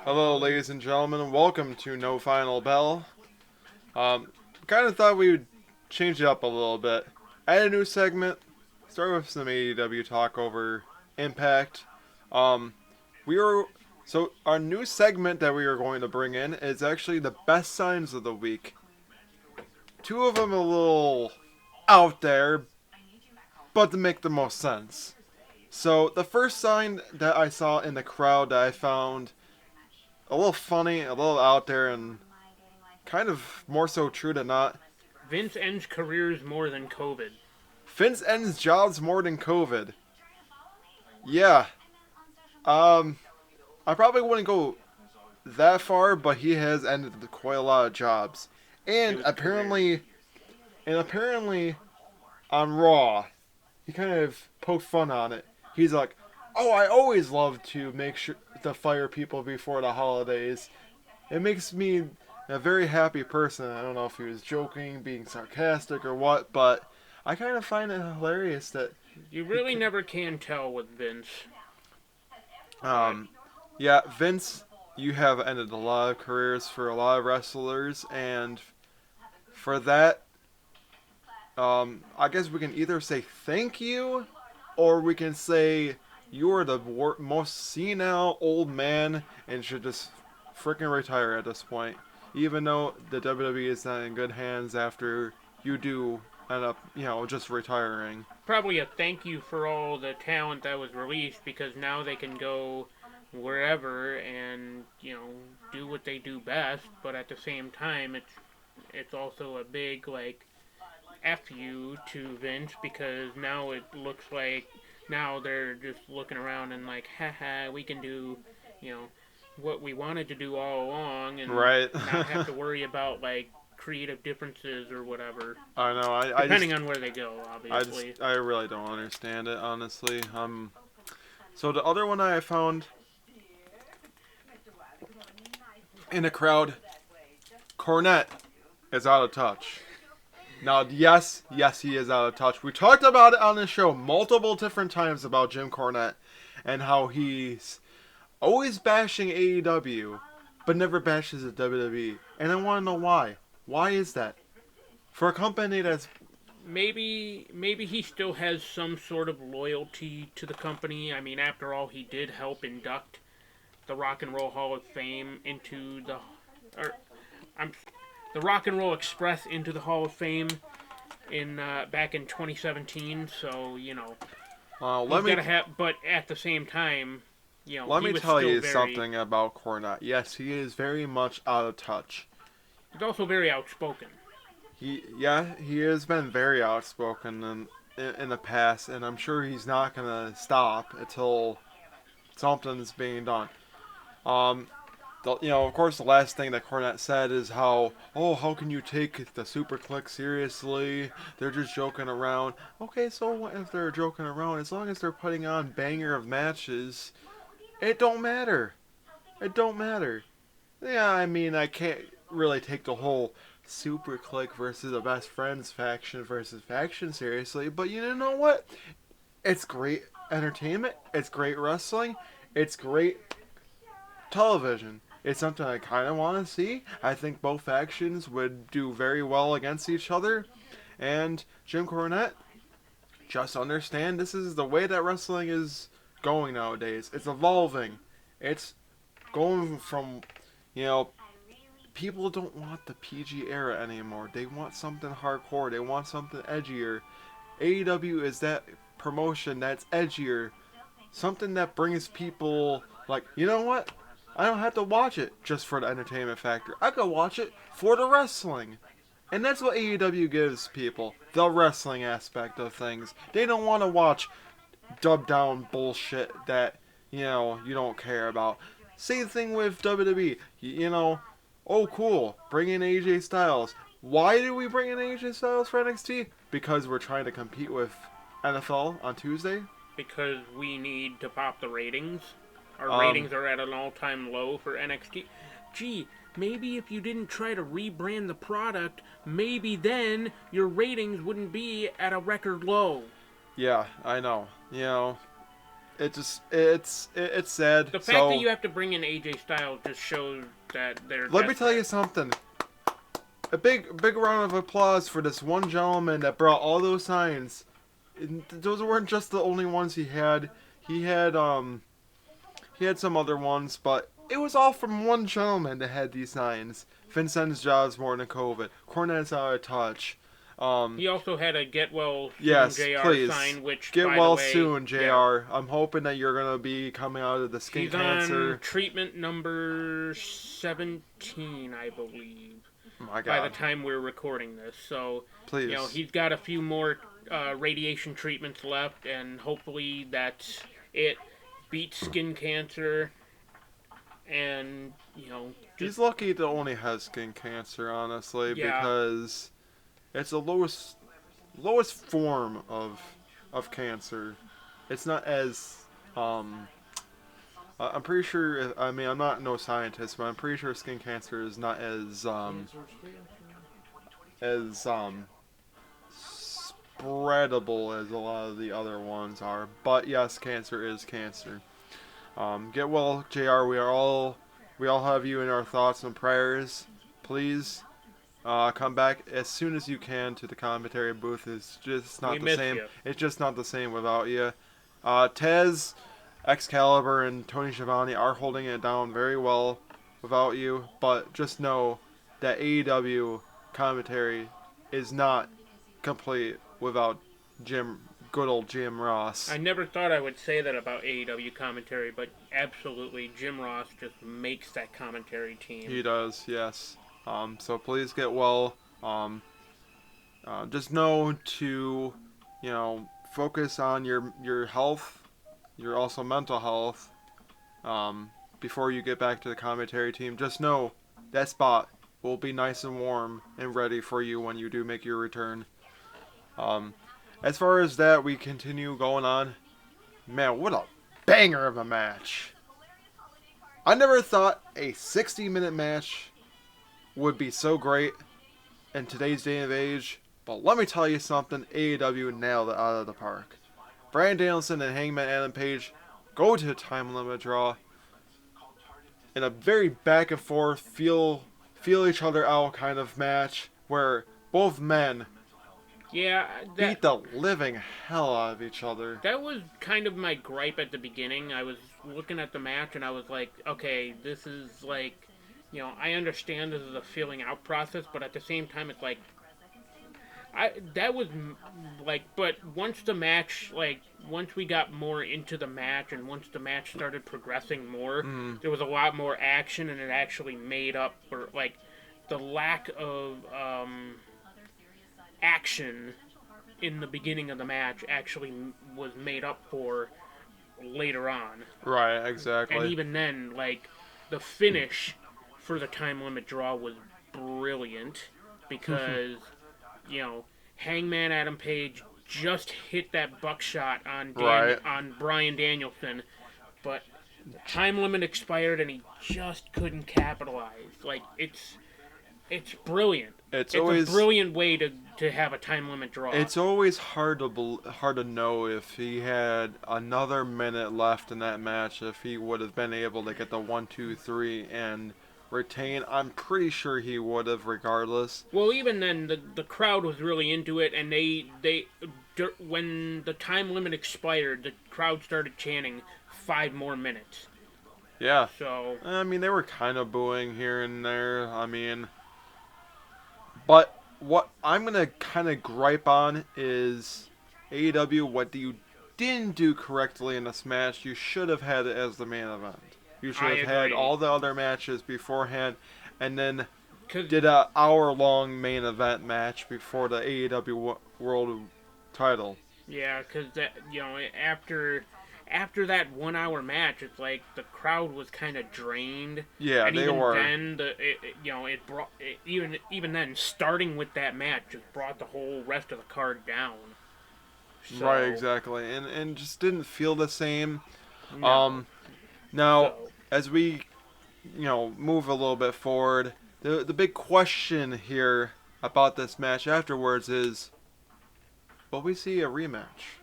Hello, ladies and gentlemen. Welcome to No Final Bell. Kind of thought we would change it up a little bit. Add a new segment. Start with some AEW talk over Impact. Um, we are so our new segment that we are going to bring in is actually the best signs of the week. Two of them a little out there, but to make the most sense. So the first sign that I saw in the crowd that I found a little funny, a little out there, and kind of more so true than not. Vince ends careers more than COVID. Vince ends jobs more than COVID. Yeah. Um, I probably wouldn't go that far, but he has ended quite a lot of jobs. It And was careers. apparently, and apparently on Raw, he kind of poked fun on it. He's like, "Oh, I always love to make sure to fire people before the holidays. It makes me a very happy person." I don't know if he was joking, being sarcastic, or what, but I kind of find it hilarious that You he really never can tell with Vince, but Um, yeah, Vince, you have ended a lot of careers for a lot of wrestlers, and for that, I guess we can either say thank you, or we can say you're the most senile old man and should just freaking retire at this point. Even though the WWE is not in good hands after you do end up, just retiring. probably a thank you for all the talent that was released because now they can go wherever and do what they do best. But at the same time, it's also a big f you to Vince because now it looks like now they're just looking around and like, haha, we can do, you know, what we wanted to do all along and Right. not have to worry about creative differences or whatever, I know. I depending just on where they go, obviously. I really don't understand it, honestly. So the other one I found in the crowd, Cornette is out of touch. Now, yes, he is out of touch. We talked about it on the show multiple different times about Jim Cornette and how he's always bashing AEW, but never bashes the WWE. And I want to know why. Why is that? For a company that's Maybe he still has some sort of loyalty to the company. I mean, after all, he did help induct the Rock and Roll Hall of Fame into or I'm the Rock and Roll Express into the Hall of Fame in back in 2017. So he's let got me to have. But at the same time, let he me was tell still you very. something about Cornette. Yes, he is very much out of touch. He's also very outspoken. He has been very outspoken in the past, and I'm sure he's not gonna stop until something's being done. Um, of course, the last thing that Cornette said is how can you take the Super Click seriously? They're just joking around. Okay, so what if they're joking around? As long as they're putting on banger of matches, it don't matter. It don't matter. Yeah, I mean, I can't really take the whole Super Click versus the Best Friends faction versus faction seriously, but you know what? It's great entertainment. It's great wrestling. It's great television. It's something I kind of want to see. I think both factions would do very well against each other. And Jim Cornette, just understand this is the way that wrestling is going nowadays. It's evolving. It's going from, you know, people don't want the PG era anymore. They want something hardcore. They want something edgier. AEW is that promotion that's edgier. Something that brings people like, you know what? I don't have to watch it just for the entertainment factor. I could watch it for the wrestling. And that's what AEW gives people, the wrestling aspect of things. They don't want to watch dubbed down bullshit that, you don't care about. Same thing with WWE. Oh cool, bring in AJ Styles. Why did we bring in AJ Styles for NXT? Because we're trying to compete with NFL on Tuesday. Because we need to pop the ratings. Our Um, ratings are at an all time low for NXT. Gee, maybe if you didn't try to rebrand the product, maybe then your ratings wouldn't be at a record low. yeah, I know. it's sad. The fact that So you have to bring in AJ Styles just shows that they're let me desperate. tell you something. A big round of applause for this one gentleman that brought all those signs. And those weren't just the only ones he had. He had he had some other ones, but it was all from one gentleman that had these signs. Vincent's job's more than COVID. Cornette's out of touch. He also had a get well soon Yes, JR please. sign, which, Get by the well way, soon, JR. yeah, I'm hoping that you're going to be coming out of the skin he's cancer. on treatment number 17, I believe, My by the God. time we're recording this. So, Please. he's got a few more radiation treatments left, and hopefully that's it. Beats skin cancer, and, He's just, lucky to only have skin cancer, honestly, yeah. because it's the lowest form of cancer. It's not as I'm pretty sure. I mean, I'm not no scientist, but I'm pretty sure skin cancer is not as spreadable as a lot of the other ones are. But yes, cancer is cancer. Get well, Jr. We all have you in our thoughts and prayers. Please come back as soon as you can to the commentary booth. It's just We not the miss same. you. It's just not the same without you. Tez, Excalibur, and Tony Schiavone are holding it down very well without you. But just know that AEW commentary is not complete without good old Jim Ross. I never thought I would say that about AEW commentary, but absolutely, Jim Ross just makes that commentary team. He does, yes. So please get well. Just know to, focus on your health, your also mental health. Before you get back to the commentary team, just know that spot will be nice and warm and ready for you when you do make your return. Um, as far as that, we continue going on. Man, what a banger of a match! I never thought a 60-minute match would be so great in today's day and age, but let me tell you something, AEW nailed it out of the park. Bryan Danielson and Hangman Adam Page go to a time limit draw in a very back and forth, feel each other out kind of match where both men Yeah, beat the living hell out of each other. that was kind of my gripe at the beginning. I was looking at the match and I was like, okay, this is like, I understand this is a feeling out process, but at the same time, it's like, that was like, but once the match, like, once we got more into the match and once the match started progressing more, there was a lot more action and it actually made up for, like, the lack of action in the beginning of the match actually was made up for later on. Right, And exactly. even then, like, the finish for the time limit draw was brilliant because, Hangman Adam Page just hit that buckshot on Right. on Bryan Danielson, but time limit expired and he just couldn't capitalize. Like, it's brilliant. It's It's always a brilliant way to have a time limit draw. It's always hard to know if he had another minute left in that match, if he would have been able to get the 1, 2, 3 and retain. I'm pretty sure he would have, regardless. Well, even then, the crowd was really into it, and when the time limit expired, the crowd started chanting 5 more minutes. Yeah, So I mean they were kind of booing here and there. I mean, but what I'm gonna kind of gripe on is AEW. What you didn't do correctly in this match, you should have had it as the main event. You should I have had agree. all the other matches beforehand, and then 'Cause- did a hour-long main event match before the AEW World Title. yeah, because that after that 1 hour match, it's like the crowd was kind of drained. Yeah, And they even were. then, it brought even then starting with that match just brought the whole rest of the card down. So, Right, exactly, and just didn't feel the same. No. Now, So, as we, move a little bit forward, the big question here about this match afterwards is, will we see a rematch?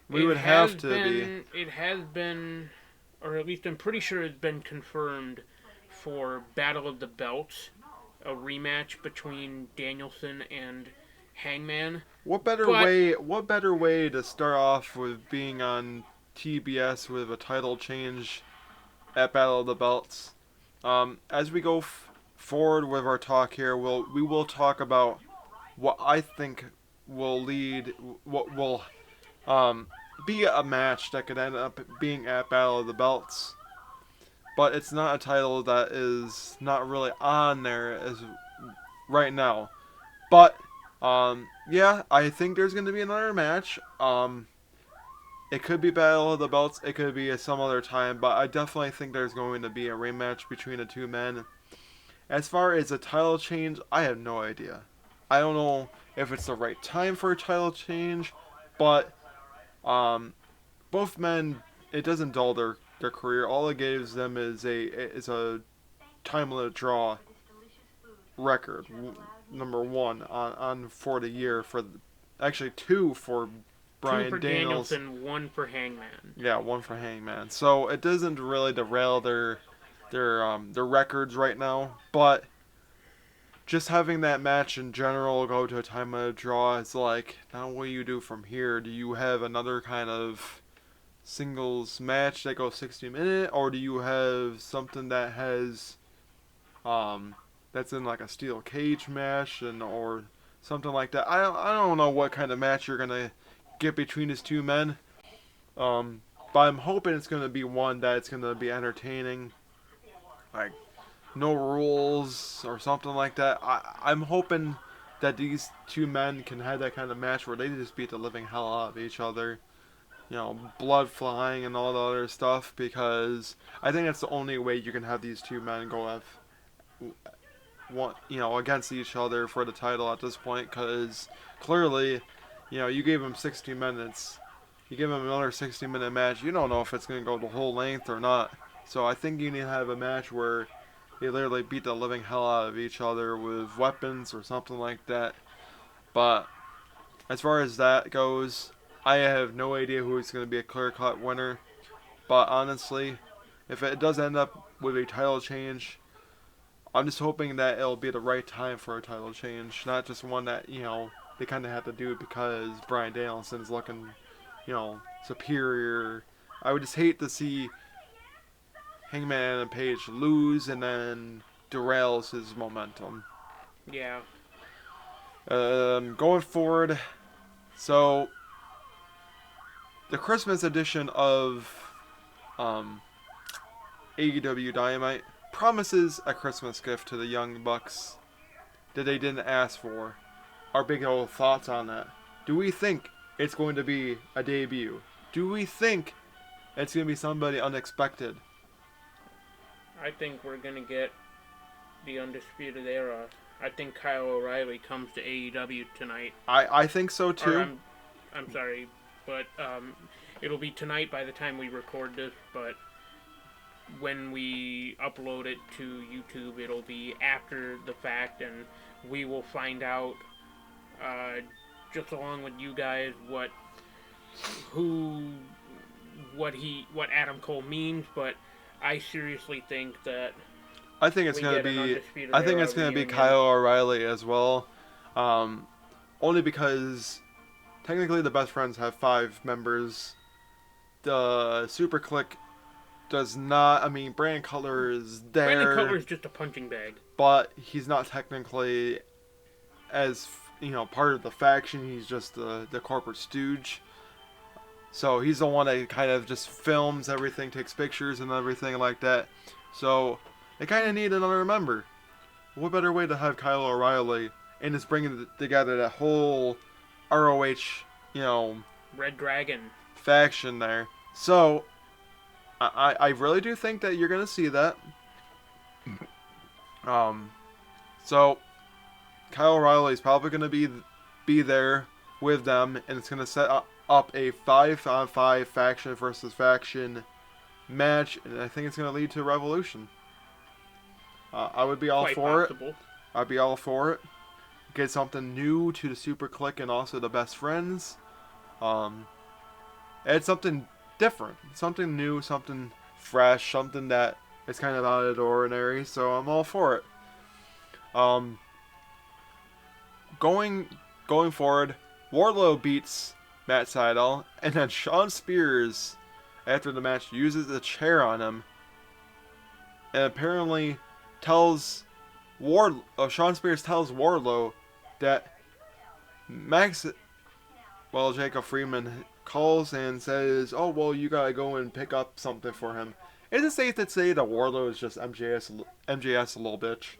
We would have to be. It has been, or at least I'm pretty sure it's been confirmed for Battle of the Belts, a rematch between Danielson and Hangman. What better But way? What better way to start off with being on TBS with a title change at Battle of the Belts? As we go forward with our talk here, we will talk about what I think will lead, what will um, be a match that could end up being at Battle of the Belts. But it's not a title that is not really on there as right now. But yeah, I think there's going to be another match. It could be Battle of the Belts. It could be some other time. But I definitely think there's going to be a rematch between the two men. As far as a title change, I have no idea. I don't know if it's the right time for a title change, but um, both men, it doesn't dull their career. All it gives them is a time limit draw record, number one on for the year for actually two for two Brian for Daniels. Danielson, one for Hangman. Yeah, one for Hangman. So it doesn't really derail their records right now, but just having that match in general go to a time of draw is like, now what do you do from here? Do you have another kind of singles match that goes 60 minutes, or do you have something that has that's in like a steel cage match and or something like that? I don't know what kind of match you're gonna get between these two men. But I'm hoping it's gonna be one that's gonna be entertaining, like no rules or something like that. I'm hoping that these two men can have that kind of match where they just beat the living hell out of each other. You know, blood flying and all the other stuff, because I think that's the only way you can have these two men go have one, against each other for the title at this point, because clearly, you gave them 60 minutes. You give them another 60-minute match, you don't know if it's going to go the whole length or not. So I think you need to have a match where they literally beat the living hell out of each other with weapons or something like that. But as far as that goes, I have no idea who is going to be a clear-cut winner. But honestly, if it does end up with a title change, I'm just hoping that it'll be the right time for a title change, not just one that, they kind of have to do because Bryan Danielson's looking, superior. I would just hate to see Hangman and Page lose and then derails his momentum. Yeah. Going forward, so the Christmas edition of AEW Dynamite promises a Christmas gift to the Young Bucks that they didn't ask for. Our big old thoughts on that. Do we think it's going to be a debut? Do we think it's going to be somebody unexpected? I think we're going to get the Undisputed Era. I think Kyle O'Reilly comes to AEW tonight. I think so too. I'm sorry, but it'll be tonight by the time we record this, but when we upload it to YouTube, it'll be after the fact, and we will find out, just along with you guys, what Adam Cole means. But I seriously think that I think it's gonna be. I think it's gonna be Kyle O'Reilly as well, only because technically the Best Friends have 5 members. The Super Click does not. I mean, Brandon Cutler is there. Brandon Cutler is just a punching bag, but he's not technically as part of the faction. He's just the corporate stooge. So he's the one that kind of just films everything, takes pictures and everything like that. So they kind of need another member. What better way to have Kyle O'Reilly and just bringing together that whole ROH, Red Dragon faction there. So I really do think that you're gonna see that. So Kyle O'Reilly is probably gonna be there with them, and it's gonna set up a 5-on-5 faction versus faction match, and I think it's gonna lead to a revolution. I would be all quite for possible. it. I'd be all for it. Get something new to the Super Click and also the Best Friends. Add something different, something new, something fresh, something that is kind of out of the ordinary. So I'm all for it. Um, going going forward, Wardlow beats Matt Sydal, and then Shawn Spears, after the match, uses a chair on him, and apparently tells Shawn Spears tells Wardlow that Max, Jacob Freeman calls and says, "Oh well, you gotta go and pick up something for him." Is it safe to say that Wardlow is just MJS a little bitch?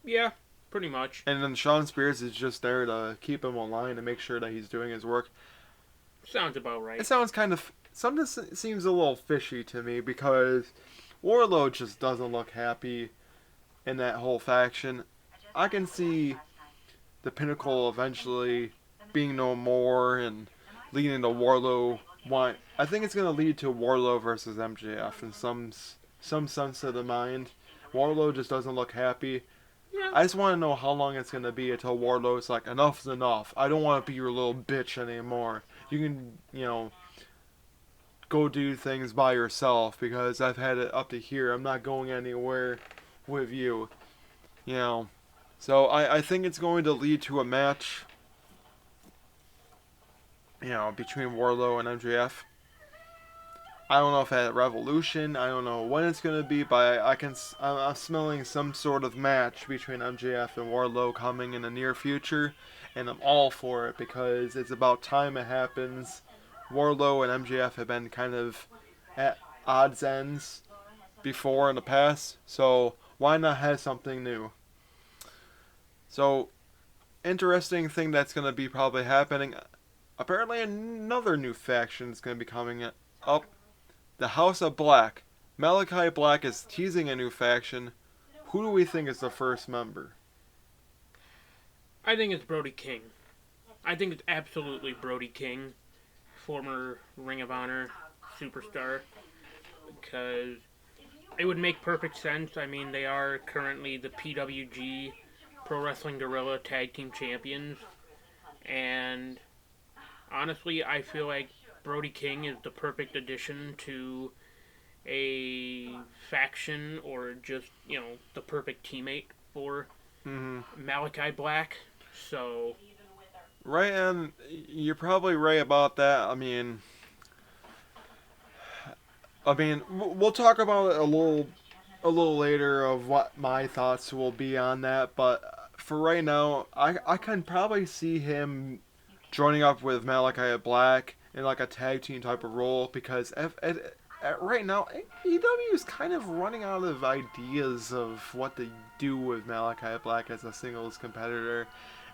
Yeah, pretty much. And then Shawn Spears is just there to keep him online and make sure that he's doing his work. Sounds about It right. sounds kind of something seems a little fishy to me because Warlow just doesn't look happy in that whole faction. I can see the Pinnacle eventually being no more and leading to Warlow. I think it's gonna lead to Warlow versus MJF in some sense of the mind. Warlow just doesn't look happy. Yeah. I just want to know how long it's gonna be until Wardlow's like, enough's enough. I don't want to be your little bitch anymore. You can, go do things by yourself because I've had it up to here. I'm not going anywhere with you. You know. So I think it's going to lead to a match, between Wardlow and MJF. I don't know if at Revolution. I don't know when it's gonna be, but I'm smelling some sort of match between MJF and Wardlow coming in the near future, and I'm all for it because it's about time it happens. Wardlow and MJF have been kind of at odds ends before in the past, so why not have something new? So interesting thing that's gonna be probably happening. Apparently, another new faction is gonna be coming up. The House of Black. Malachi Black is teasing a new faction. Who do we think is the first member? I think it's Brody King. I think it's absolutely Brody King, former Ring of Honor superstar, because it would make perfect sense. I mean, they are currently the PWG Pro Wrestling Guerrilla Tag Team Champions, and honestly, I feel like Brody King is the perfect addition to a faction or just, the perfect teammate for Mm-hmm. Malachi Black. So, Right, and you're probably right about that. We'll talk about it a little later of what my thoughts will be on that. But for right now, I can probably see him joining up with Malachi Black in like a tag team type of role because right now AEW is kind of running out of ideas of what to do with Malachi Black as a singles competitor,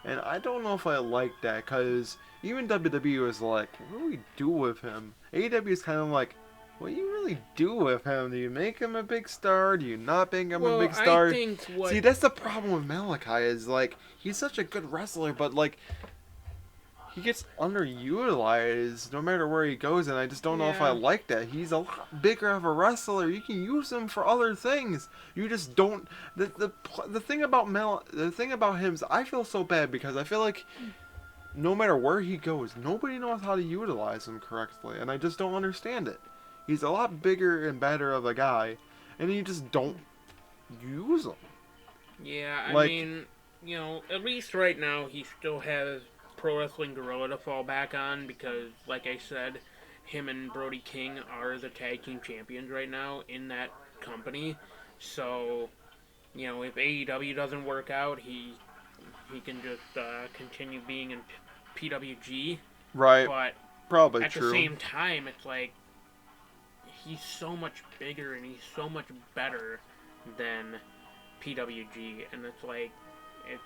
and I don't know if I like that because even WWE was like, what do we do with him? AEW is kind of like, what do you really do with him? Do you make him a big star? Do you not make him a well, big I star? think what. See, that's the problem with Malachi is like he's such a good wrestler, but like he gets underutilized no matter where he goes, and I just don't know if I Yeah. like that. He's a lot bigger of a wrestler. You can use him for other things. You just don't. The thing about the thing about him is I feel so bad because I feel like no matter where he goes, nobody knows how to utilize him correctly, and I just don't understand it. He's a lot bigger and better of a guy, and you just don't use him. Yeah, I Like, mean, at least right now he still has Pro Wrestling Guerrilla to fall back on because, like I said, him and Brody King are the tag team champions right now in that company. So, if AEW doesn't work out, he can just continue being in PWG. right, But probably at the true. same time, it's like he's so much bigger and he's so much better than PWG, and it's like it.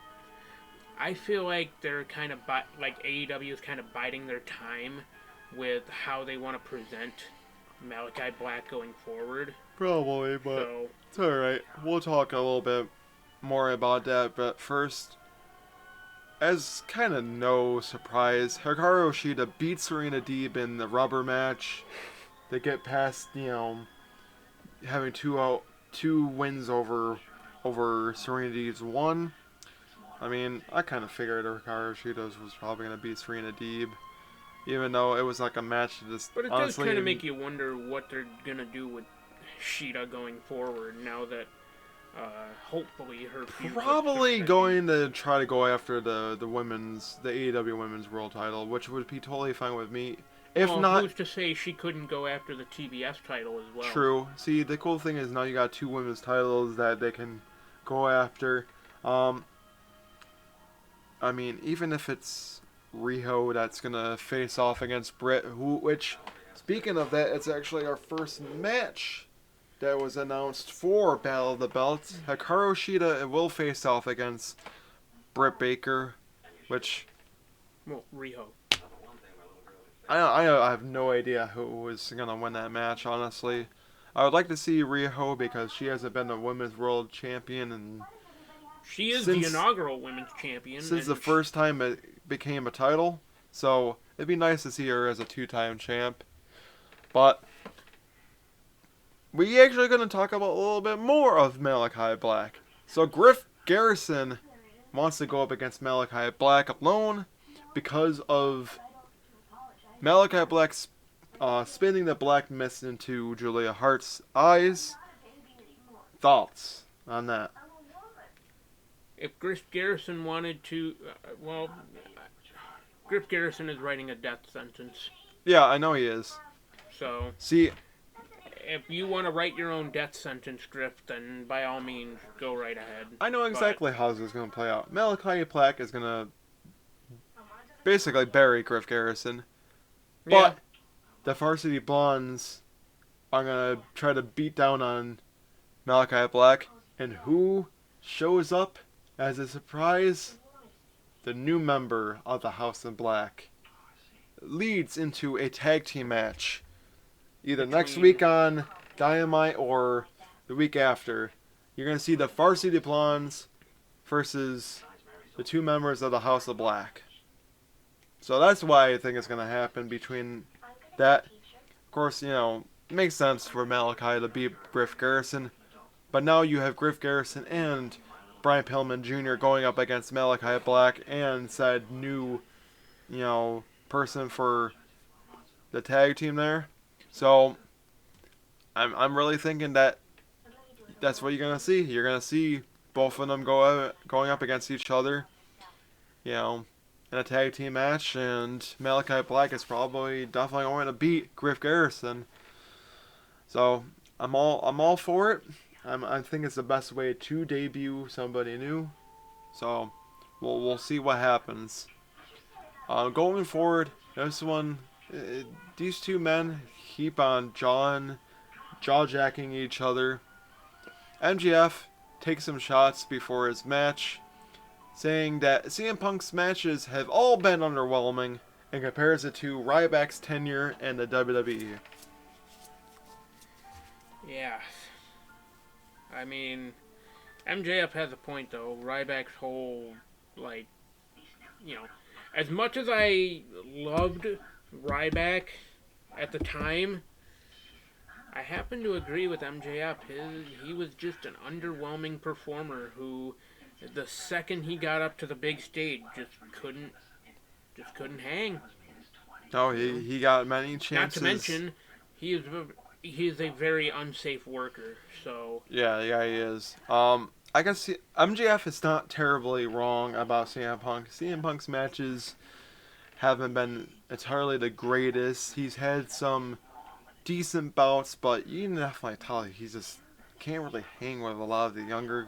I feel like they're kind of like AEW is kind of biding their time with how they want to present Malachi Black going forward. Probably, but So it's alright. We'll talk a little bit more about that, but first, as kind of no surprise, Hikaru Shida beats Serena Deeb in the rubber match. They get past, having two wins over Serena Deeb's one. I kind of figured Hikaru Shida was probably going to beat Serena Deeb. even though it was like a match that just But it does kind of honestly make you wonder what they're gonna do with Sheeta going forward now that hopefully her feud with probably Becky. going to try to go after the AEW Women's World Title, which would be totally fine with me. If Well, not, who's to say she couldn't go after the TBS title as well? true. See, the cool thing is now you got two women's titles that they can go after. Um, I mean, even if it's Riho that's gonna face off against Britt, which, speaking of that, it's actually our first match that was announced for Battle of the Belts. Hikaru Shida will face off against Britt Baker, which Well, Riho. I have no idea who was gonna win that match. Honestly, I would like to see Riho because she hasn't been the women's world champion and She is the since inaugural women's champion, since the and first time it became a title. So it'd be nice to see her as a two-time champ. But we actually going to talk about a little bit more of Malachi Black. So Griff Garrison wants to go up against Malachi Black alone because of Malachi Black's spinning the black mist into Julia Hart's eyes. Thoughts on that? if Griff Garrison wanted to, Griff Garrison is writing a death sentence. Yeah, I know he is. So See, if you want to write your own death sentence, Griff, then by all means go right ahead. I know exactly how this is going to play out. Malachi Black is going to basically bury Griff Garrison. But Yeah. the Varsity Blondes are going to try to beat down on Malachi Black. And who shows up as a surprise? The new member of the House of Black. Leads into a tag team match. Either next week on Dynamite or the week after. You're going to see the Varsity Blondes versus the two members of the House of Black. So that's why I think it's going to happen between that. Of course, you know, it makes sense for Malachi to beat Griff Garrison. But now you have Griff Garrison and Brian Pillman Jr. going up against Malachi Black and said new, you know, person for the tag team there. So I'm really thinking that that's what you're gonna see. You're gonna see both of them going up against each other, you know, in a tag team match, and Malachi Black is probably definitely going to beat Griff Garrison. So I'm all for it. I think it's the best way to debut somebody new. So we'll see what happens. Going forward, this one, these two men keep on jaw-jacking each other. MJF takes some shots before his match, saying that CM Punk's matches have all been underwhelming and compares it to Ryback's tenure in the WWE. Yeah. I mean, MJF has a point though. Ryback's whole, like, you know, as much as I loved Ryback at the time, I happen to agree with MJF. He was just an underwhelming performer who, the second he got up to the big stage, just couldn't hang. No, he got many chances. Not to mention, he is a very unsafe worker. So Yeah, he is. I guess MJF is not terribly wrong about CM Punk. CM Punk's matches haven't been entirely the greatest. He's had some decent bouts, but you can definitely tell he just can't really hang with a lot of the younger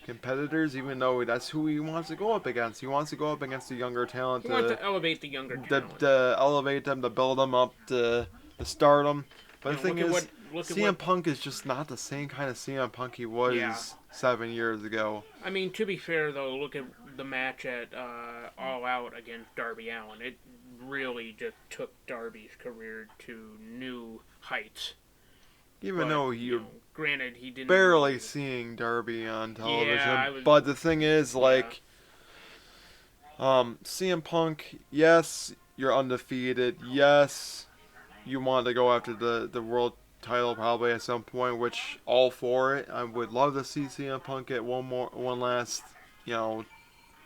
competitors, even though that's who he wants to go up against. He wants to go up against the younger talent he wants to elevate the younger talent. to elevate them, to build them up, to stardom. But the thing is, CM Punk is just not the same kind of CM Punk he was 7 years ago. I mean, to be fair, though, look at the match at All Out against Darby Allin. It really just took Darby's career to new heights. Even though you're granted, he didn't barely seeing Darby on television. Yeah, but the thing is, like, CM Punk, yes, you're undefeated. Yes, you want to go after the world title probably at some point, which all for it. I would love to see CM Punk get one last, you know,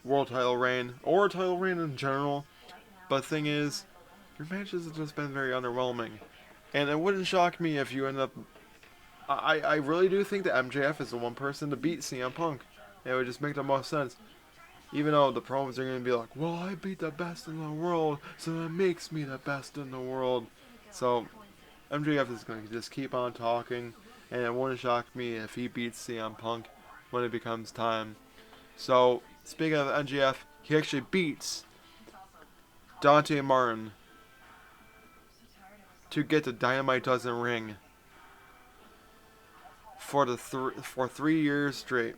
world title reign or a title reign in general. But the thing is, your matches have just been very underwhelming. And it wouldn't shock me if you end up. I really do think that MJF is the one person to beat CM Punk. It would just make the most sense. Even though the promos are going to be like, well, I beat the best in the world, so that makes me the best in the world. So MJF is going to just keep on talking, and it wouldn't shock me if he beats CM Punk when it becomes time. So, speaking of MJF, he actually beats Dante Martin to get the Dynamite Dozen ring for for 3 years straight.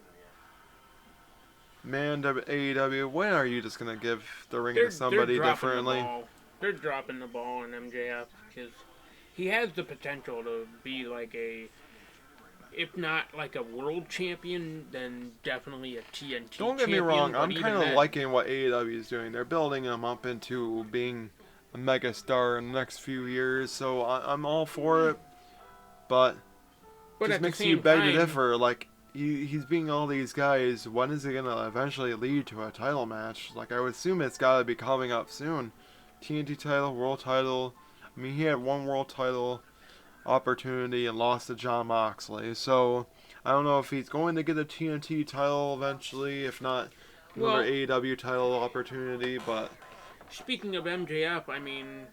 Man, AEW, when are you just gonna give the ring to They're somebody dropping the differently? ball. They're dropping the ball on MJF because he has the potential to be like a, if not like a world champion, then definitely a TNT Don't get me champion. wrong, But I'm even kind of then, liking what AEW is doing. They're building him up into being a mega star in the next few years, so I'm all for it. But but just at the makes you same beg to time, differ. Like he's being all these guys. When is it gonna eventually lead to a title match? Like I would assume it's gotta be coming up soon. TNT title, world title. I mean, he had one world title opportunity and lost to John Moxley. So I don't know if he's going to get a TNT title eventually. If not, another well, AEW title opportunity. But speaking of MJF, I mean,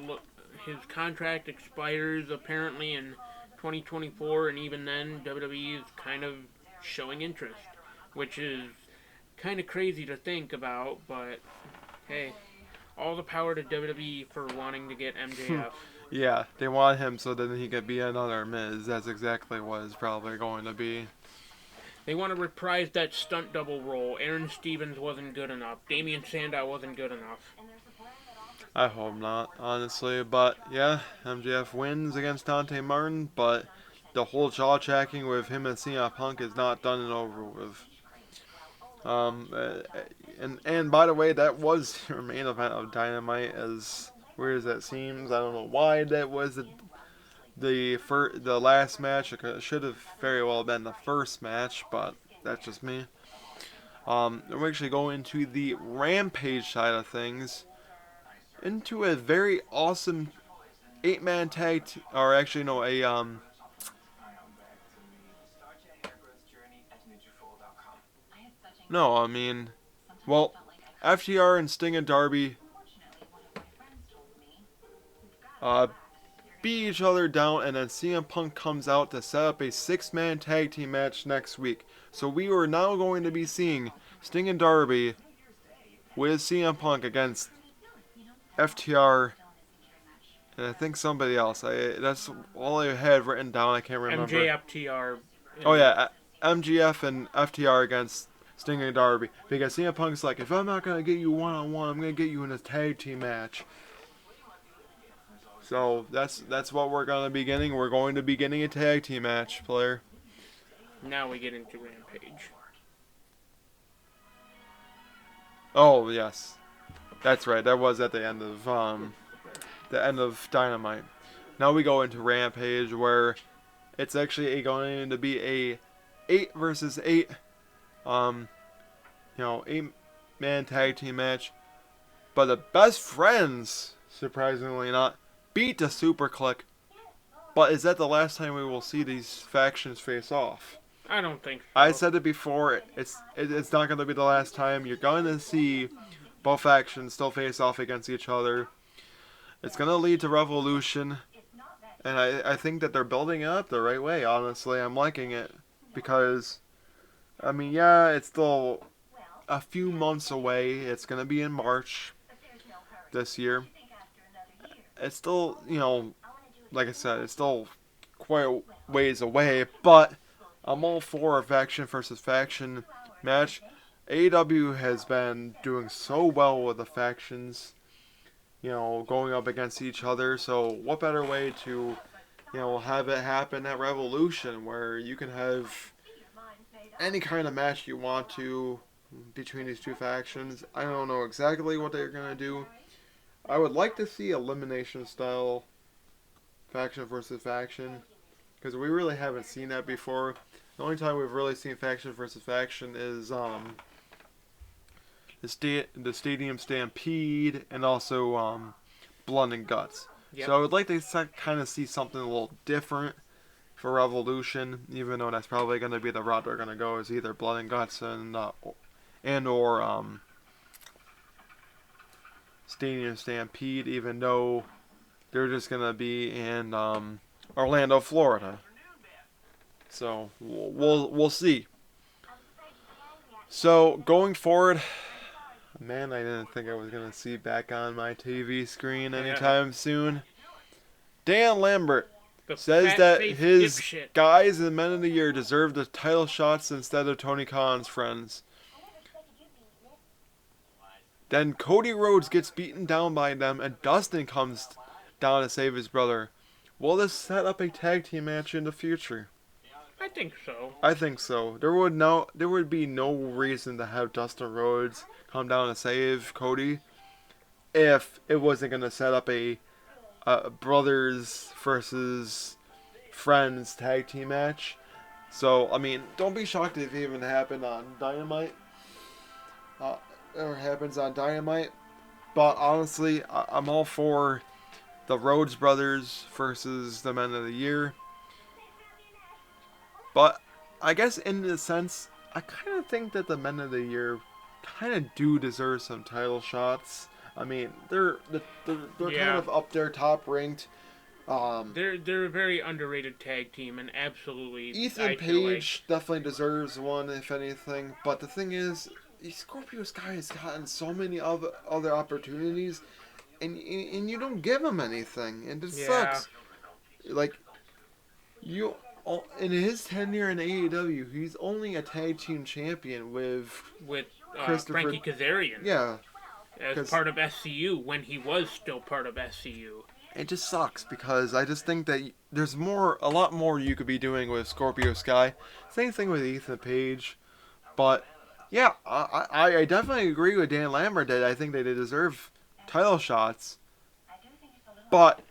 look, his contract expires apparently in 2024, and even then, WWE is kind of showing interest, which is kind of crazy to think about. But hey, all the power to WWE for wanting to get MJF. yeah, they want him so then he could be another Miz. That's exactly what it's probably going to be. They want to reprise that stunt double role. Aaron Stevens wasn't good enough. Damian Sandow wasn't good enough. I hope not, honestly. But yeah, MJF wins against Dante Martin, but the whole jaw jacking with him and CM Punk is not done and over with. Um, uh, and by the way, that was your main event of Dynamite. As weird as that seems, I don't know why that was the last match. It should have very well been the first match, but that's just me. We're actually going to the Rampage side of things, into a very awesome 8-man tag, or actually no, no, I mean, well, FTR and Sting and Darby uh, beat each other down, and then CM Punk comes out to set up a 6-man tag team match next week. So we are now going to be seeing Sting and Darby with CM Punk against FTR and I think somebody else. That's all I had written down. I can't remember. MJFTR. Oh yeah, MGF and FTR against Sting and Darby, because CM Punk's like, if I'm not gonna get you one on one, I'm gonna get you in a tag team match. So that's what we're gonna be getting. We're going to be getting a tag team match, player. Now we get into Rampage. Oh yes, that's right. That was at the end of Dynamite. Now we go into Rampage, where it's actually going to be a 8 versus 8 um 8-man tag team match. But the best friends, surprisingly not, beat the Super Click. But is that the last time we will see these factions face off? I don't think I so. said it before. It's not going to be the last time. You're going to see both factions still face off against each other. It's going to lead to Revolution, and I think that they're building it up the right way. Honestly, I'm liking it because I mean, yeah, it's still a few months away. It's going to be in March this year. It's still, like I said, it's still quite a ways away, but I'm all for a faction versus faction match. AEW has been doing so well with the factions, going up against each other. So what better way to, have it happen at Revolution, where you can have any kind of match you want to between these two factions. I don't know exactly what they're gonna do. I would like to see elimination style faction versus faction, because we really haven't seen that before. The only time we've really seen faction versus faction is the Stadium Stampede, and also blood and guts. Yep. So I would like to kind of see something a little different for Revolution, even though that's probably going to be the route they're going to go, is either blood and guts and or Stadium Stampede, even though they're just going to be in Orlando, Florida. So we'll see. So going forward, man, I didn't think I was gonna see back on my TV screen Yeah. anytime soon. Dan Lambert The says fat that faced his dipshit. guys and men of the year deserve the title shots instead of Tony Khan's friends. Then Cody Rhodes gets beaten down by them, and Dustin comes down to save his brother. Will this set up a tag team match in the future? I think so. I think so. There would be no reason to have Dustin Rhodes come down to save Cody if it wasn't gonna set up a brothers versus friends tag team match. So I mean, don't be shocked if it even happened on Dynamite, or happens on Dynamite. But honestly, I'm all for the Rhodes brothers versus the Men of the Year. But I guess in a sense, I kind of think that the Men of the Year kind of do deserve some title shots. I mean, they're kind Yeah. of up there, top ranked. They're a very underrated tag team, and absolutely, Ethan I feel like, Page definitely deserves one, if anything. But the thing is, Scorpio Sky has gotten so many other opportunities, and you don't give him anything, and it yeah, sucks. Like you, in his tenure in AEW, he's only a tag team champion with with Christopher. Frankie Kazarian Yeah, as because part of SCU when he was still part of SCU. it just sucks because I just think that there's a lot more you could be doing with Scorpio Sky. Same thing with Ethan Page, but yeah, I definitely agree with Dan Lambert that I think they deserve title shots, but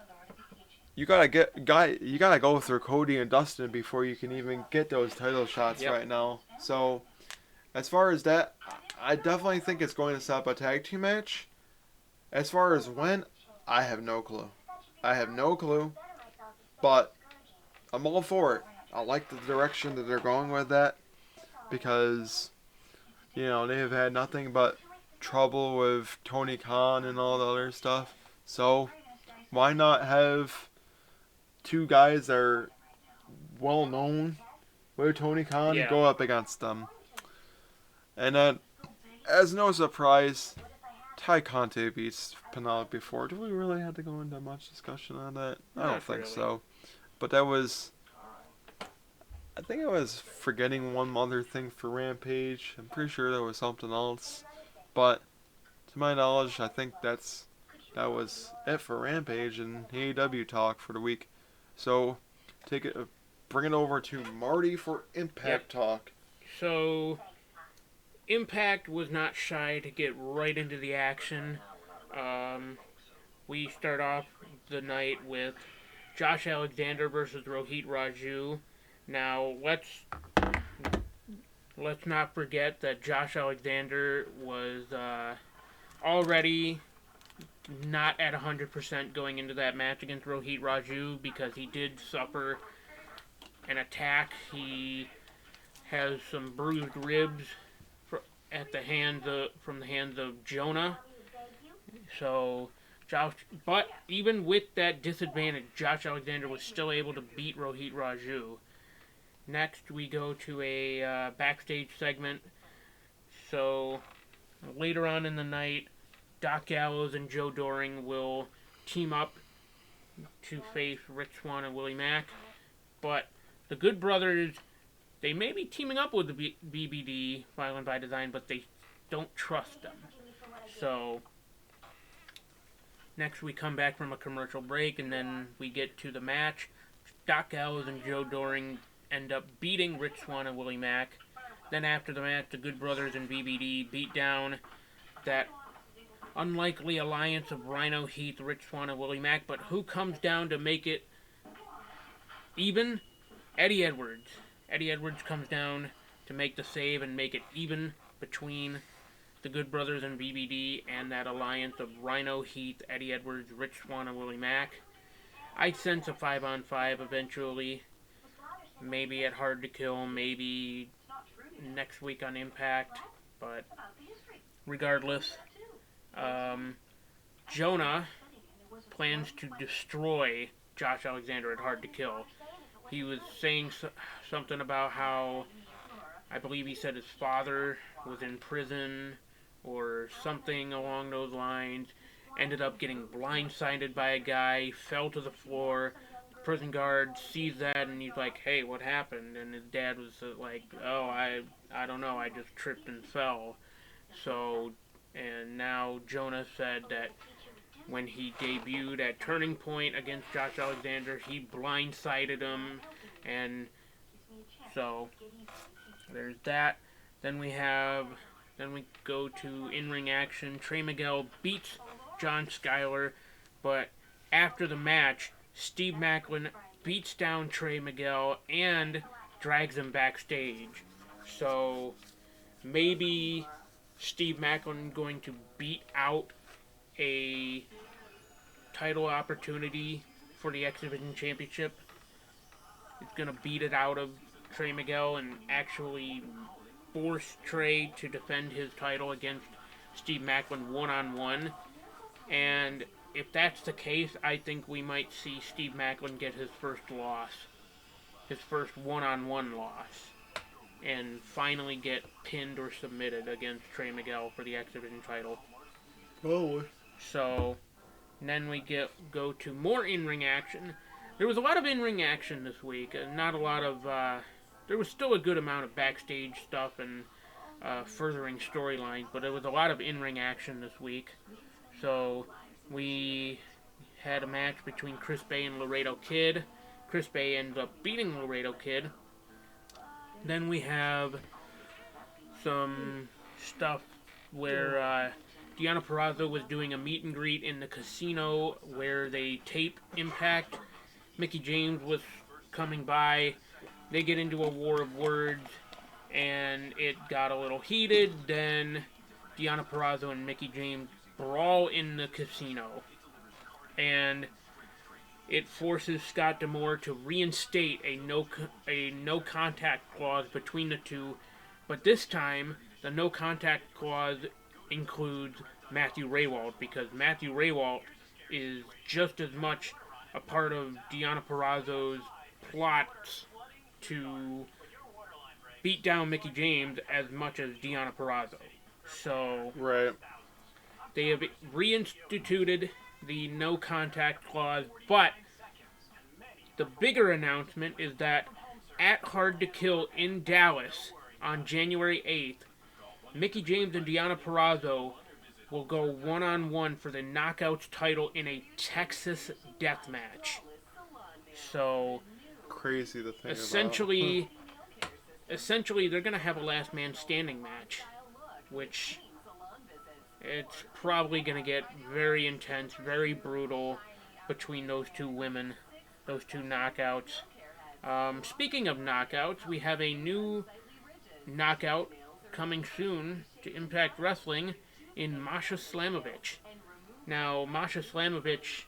you gotta go through Cody and Dustin before you can even get those title shots Yep. right now. So as far as that, I definitely think it's going to set up a tag team match. As far as when, I have no clue. I have no clue, but I'm all for it. I like the direction that they're going with that because, they have had nothing but trouble with Tony Khan and all the other stuff. So, why not have two guys that are well known with Tony Khan Yeah. go up against them? And then, as no surprise, Ty Conte beats Penelope Ford. Do we really have to go into much discussion on that? I don't Not think really. so. But that was. I think I was forgetting one other thing for Rampage. I'm pretty sure there was something else. But to my knowledge, I think that was it for Rampage and AEW talk for the week. So bring it over to Marty for Impact Yep. talk. So Impact was not shy to get right into the action. Um, we start off the night with Josh Alexander versus Rohit Raju. Now let's not forget that Josh Alexander was already not at 100% going into that match against Rohit Raju because he did suffer an attack. He has some bruised ribs from the hands of Jonah. So Josh, but even with that disadvantage, Josh Alexander was still able to beat Rohit Raju. Next, we go to a backstage segment. So later on in the night, Doc Gallows and Joe Doring will team up to face Rich Swann and Willie Mack. But the Good Brothers, they may be teaming up with the BBD, Violent by Design, but they don't trust them. So next we come back from a commercial break, and then we get to the match. Doc Gallows and Joe Doring end up beating Rich Swann and Willie Mack. Then after the match, the Good Brothers and BBD beat down that unlikely alliance of Rhino, Heath, Rich Swann, and Willie Mack. But who comes down to make it even? Eddie Edwards. Eddie Edwards comes down to make the save and make it even between the Good Brothers and BBD and that alliance of Rhino, Heath, Eddie Edwards, Rich Swann, and Willie Mack. I sense a 5-on-5 eventually. Maybe at Hard to Kill, maybe next week on Impact. But regardless, um, Jonah plans to destroy Josh Alexander at Hard to Kill. He was saying something about how I believe he said his father was in prison or something along those lines. Ended up getting blindsided by a guy, fell to the floor. Prison guard sees that and he's like, "Hey, what happened?" And his dad was like, "Oh, I don't know. I just tripped and fell." So, and now Jonah said that when he debuted at Turning Point against Josh Alexander, he blindsided him, and so there's that. Then we have, then we go to in-ring action. Trey Miguel beats John Skyler, but after the match, Steve Macklin beats down Trey Miguel and drags him backstage. So maybe Steve Macklin going to beat out a title opportunity for the X Division Championship. He's going to beat it out of Trey Miguel and actually force Trey to defend his title against Steve Macklin one-on-one. And if that's the case, I think we might see Steve Macklin get his first loss. His first one-on-one loss. And finally get pinned or submitted against Trey Miguel for the X Division title. Oh. So, then we go to more in-ring action. There was a lot of in-ring action this week. Not a lot of... there was still a good amount of backstage stuff and furthering storylines, but there was a lot of in-ring action this week. So, we had a match between Chris Bay and Laredo Kid. Chris Bay ends up beating Laredo Kid. Then we have some stuff where Deonna Purrazzo was doing a meet and greet in the casino where they tape Impact. Mickie James was coming by. They get into a war of words, and it got a little heated. Then Deonna Purrazzo and Mickie James brawl in the casino, and it forces Scott D'Amore to reinstate a no contact clause between the two, but this time the no contact clause includes Matthew Raywalt, because Matthew Raywalt is just as much a part of Deonna Purrazzo's plots to beat down Mickie James as much as Deonna Purrazzo. So Right. they have reinstituted the no contact clause, but the bigger announcement is that at Hard to Kill in Dallas on January 8th, Mickie James and Deonna Purrazzo will go one-on-one for the Knockouts title in a Texas death match. So Crazy to think essentially they're going to have a last man standing match, which it's probably going to get very intense, very brutal between those two women, those two knockouts. Speaking of knockouts, we have a new knockout coming soon to Impact Wrestling in Masha Slamovich. Now, Masha Slamovich,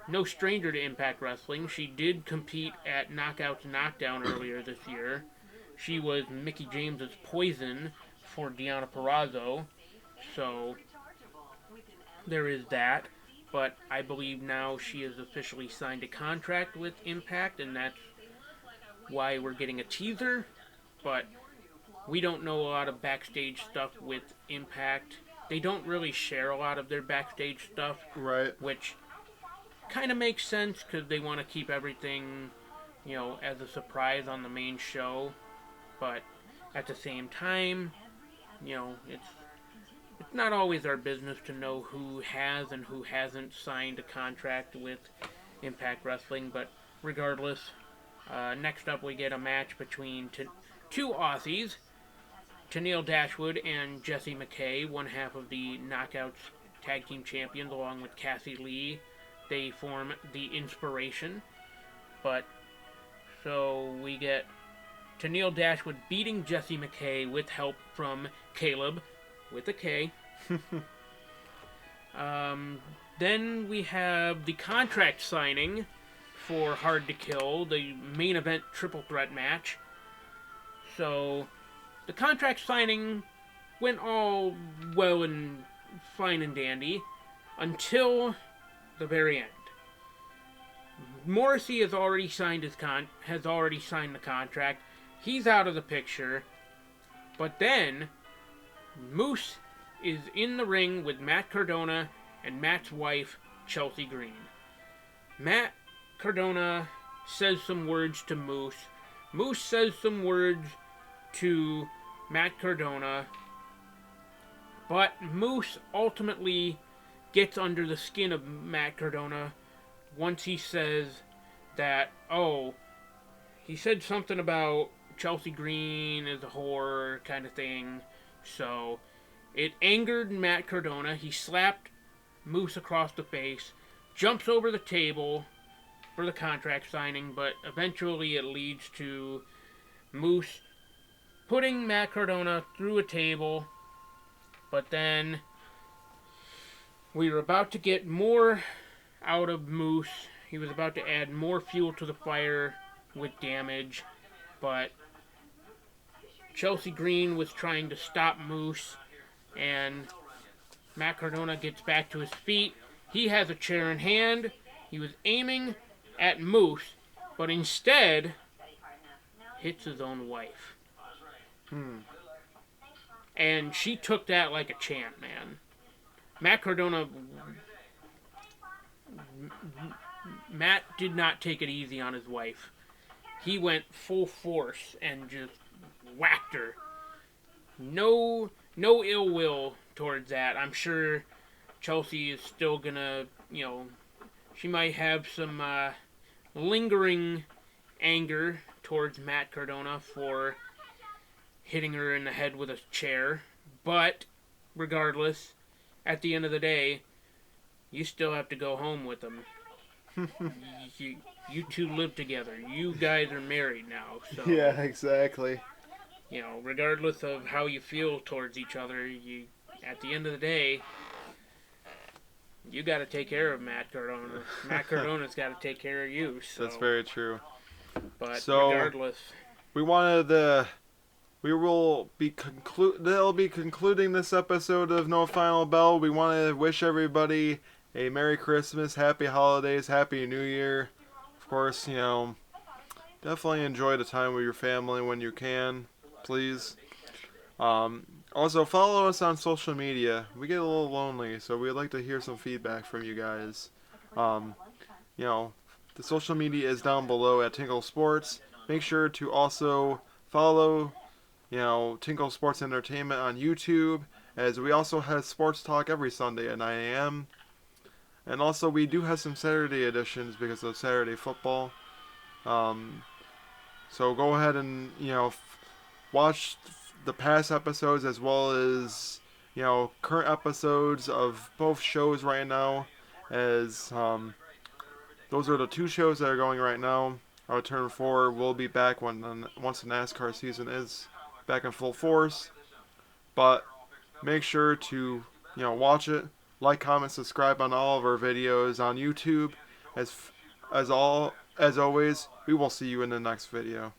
no stranger to Impact Wrestling. She did compete at Knockouts Knockdown earlier this year. She was Mickie James's poison for Deonna Purrazzo. So, there is that. But I believe now she has officially signed a contract with Impact, and that's why we're getting a teaser. But we don't know a lot of backstage stuff with Impact. They don't really share a lot of their backstage stuff, Right. which kind of makes sense because they want to keep everything, as a surprise on the main show. But at the same time, it's not always our business to know who has and who hasn't signed a contract with Impact Wrestling. But regardless, next up we get a match between two Aussies, Tennille Dashwood and Jessie McKay, one half of the Knockouts Tag Team Champions, along with Cassie Lee. They form the Inspiration. But, so we get Tennille Dashwood beating Jessie McKay with help from Caleb. with a K. Um, then we have the contract signing for Hard to Kill, the main event triple threat match. So the contract signing went all well and fine and dandy until the very end. Morrissey has already signed the contract. He's out of the picture. But then Moose is in the ring with Matt Cardona and Matt's wife, Chelsea Green. Matt Cardona says some words to Moose. Moose says some words to Matt Cardona. But Moose ultimately gets under the skin of Matt Cardona once he says that, he said something about Chelsea Green is a whore kind of thing. So it angered Matt Cardona. He slapped Moose across the face, jumps over the table for the contract signing, but eventually it leads to Moose putting Matt Cardona through a table. But then we were about to get more out of Moose. He was about to add more fuel to the fire with damage, but Chelsea Green was trying to stop Moose, and Matt Cardona gets back to his feet. He has a chair in hand. He was aiming at Moose, but instead hits his own wife. And she took that like a champ, man. Matt did not take it easy on his wife. He went full force and just whacked her. No ill will towards that. I'm sure Chelsea is still gonna, she might have some lingering anger towards Matt Cardona for hitting her in the head with a chair. But regardless, at the end of the day, you still have to go home with him. You two live together. You guys are married now. So, Yeah, exactly. Regardless of how you feel towards each other, at the end of the day, you got to take care of Matt Cardona. Matt Cardona's got to take care of you. So. That's very true. But so, regardless, we will be they'll be concluding this episode of No Final Bell. We want to wish everybody a Merry Christmas, Happy Holidays, Happy New Year. Of course, definitely enjoy the time with your family when you can, please. Also, follow us on social media. We get a little lonely, so we'd like to hear some feedback from you guys. The social media is down below at Tinkle Sports. Make sure to also follow, Tinkle Sports Entertainment on YouTube, as we also have sports talk every Sunday at 9 a.m. And also, we do have some Saturday editions because of Saturday football. So go ahead and, watch the past episodes as well as, current episodes of both shows right now, as those are the two shows that are going right now. Our Turn 4 will be back once the NASCAR season is back in full force. But make sure to, watch it. Like, comment, subscribe on all of our videos on YouTube. As always, we will see you in the next video.